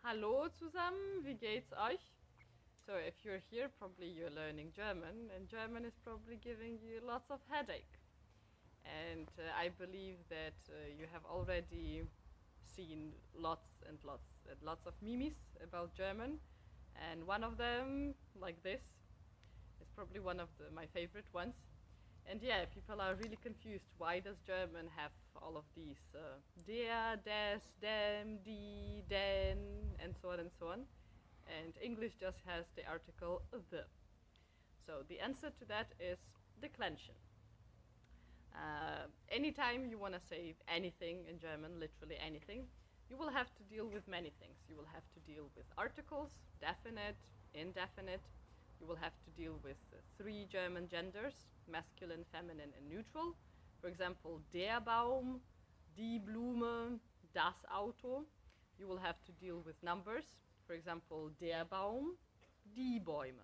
Hallo zusammen, wie geht's euch? So if you're here, probably you're learning German, and German is probably giving you lots of headache. And I believe that you have already seen lots of memes about German, and one of them, like this, is probably one of my favorite ones. And yeah, people are really confused. Why does German have all of these der, des, dem, die, den, and so on and so on? And English just has the article the. So the answer to that is declension. Anytime you want to say anything in German, literally anything, you will have to deal with many things. You will have to deal with articles, definite, indefinite. You will have to deal with three German genders, masculine, feminine, and neutral. For example, der Baum, die Blume, das Auto. You will have to deal with numbers. For example, der Baum, die Bäume.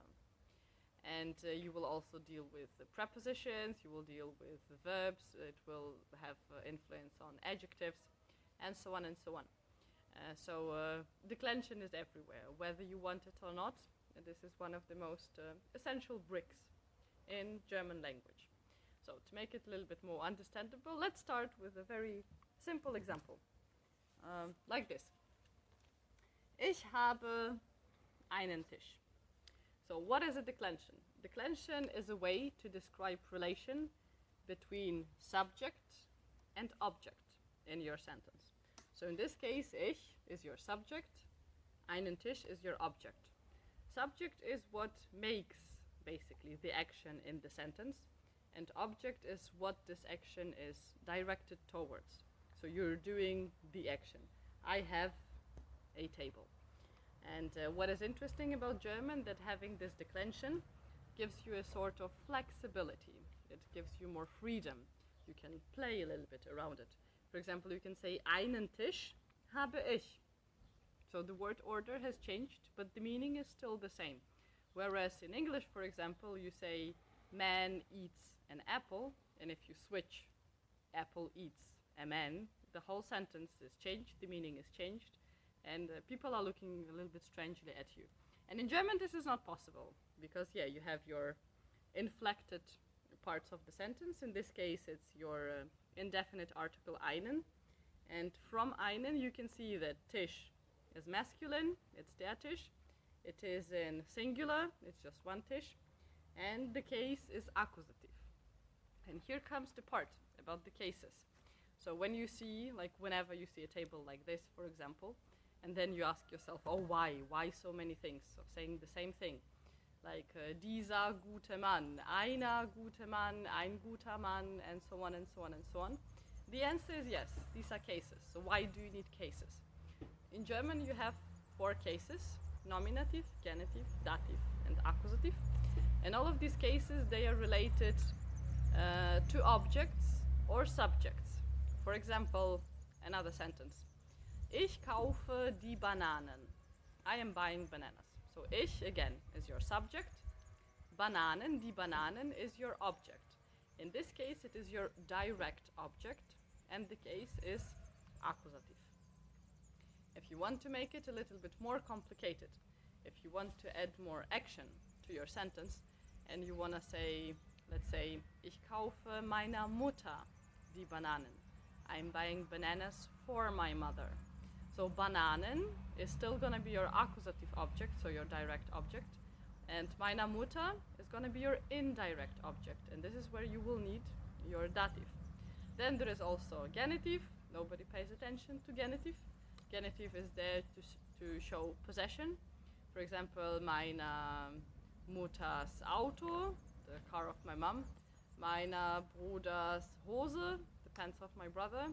And you will also deal with the prepositions, you will deal with the verbs, it will have influence on adjectives, and so on and so on. So declension is everywhere, whether you want it or not. This is one of the most essential bricks in German language. So to make it a little bit more understandable, let's start with a very simple example. Like this. Ich habe einen Tisch. So what is a declension? Declension is a way to describe relation between subject and object in your sentence. So in this case, ich is your subject, einen Tisch is your object. Subject is what makes, basically, the action in the sentence, and object is what this action is directed towards. So you're doing the action. I have a table. And what is interesting about German, that having this declension gives you a sort of flexibility. It gives you more freedom. You can play a little bit around it. For example, you can say, einen Tisch habe ich. So the word order has changed, but the meaning is still the same. Whereas in English, for example, you say, man eats an apple, and if you switch, apple eats a man, the whole sentence is changed, the meaning is changed, and people are looking a little bit strangely at you. And in German this is not possible, because yeah, you have your inflected parts of the sentence. In this case it's your indefinite article einen, and from einen you can see that Tisch is masculine, it's der Tisch. It is in singular, it's just one Tisch, and the case is accusative. And here comes the part about the cases. So when you see, like whenever you see a table like this, for example, and then you ask yourself, oh, why so many things of saying the same thing, like dieser gute Mann, einer gute Mann, ein guter Mann, and so on and so on and so on. The answer is yes, these are cases. So why do you need cases? In German you have four cases: nominative, genitive, dative, and accusative. And all of these cases, they are related to objects or subjects. For example, another sentence. Ich kaufe die Bananen. I am buying bananas. So ich, again, is your subject. Bananen, die Bananen, is your object. In this case, it is your direct object, and the case is accusative. If you want to make it a little bit more complicated, if you want to add more action to your sentence, and you want to say, let's say, ich kaufe meiner Mutter die Bananen. I'm buying bananas for my mother. So Bananen is still going to be your accusative object, so your direct object, and meiner Mutter is going to be your indirect object, and this is where you will need your dative. Then there is also genitive. Nobody pays attention to genitive. Genitive is there to show possession. For example, meiner Mutters Auto, the car of my mom, meiner Bruders Hose, the pants of my brother,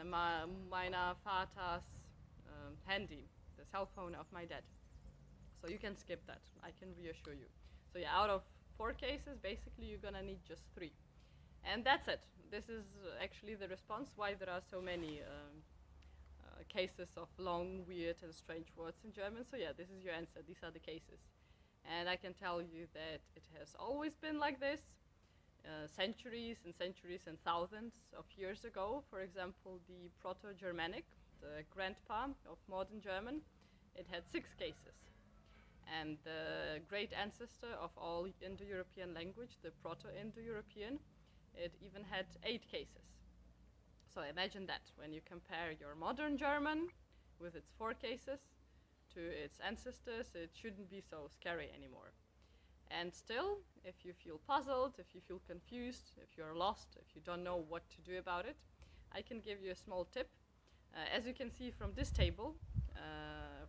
meiner Vaters handy, the cell phone of my dad. So you can skip that, I can reassure you. So yeah, out of four cases, basically you're gonna need just three. And that's it. This is actually the response why there are so many cases of long, weird, and strange words in German. So yeah, this is your answer. These are the cases. And I can tell you that it has always been like this. Centuries and centuries and thousands of years ago, for example, the Proto-Germanic, the grandpa of modern German, it had 6 cases. And the great ancestor of all Indo-European language, the Proto-Indo-European, it even had 8 cases. So imagine that, when you compare your modern German with its 4 cases to its ancestors, it shouldn't be so scary anymore. And still, if you feel puzzled, if you feel confused, if you're lost, if you don't know what to do about it, I can give you a small tip. As you can see from this table,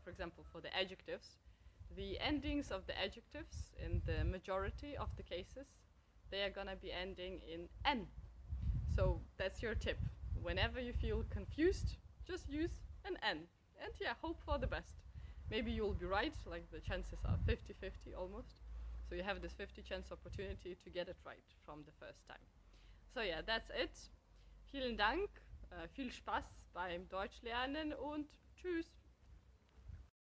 for example, for the adjectives, the endings of the adjectives in the majority of the cases, they are gonna be ending in N. So that's your tip. Whenever you feel confused, just use an N. And yeah, hope for the best. Maybe you'll be right, like the chances are 50-50 almost. So you have this 50 chance opportunity to get it right from the first time. So yeah, that's it. Vielen Dank, viel Spaß beim Deutschlernen und tschüss.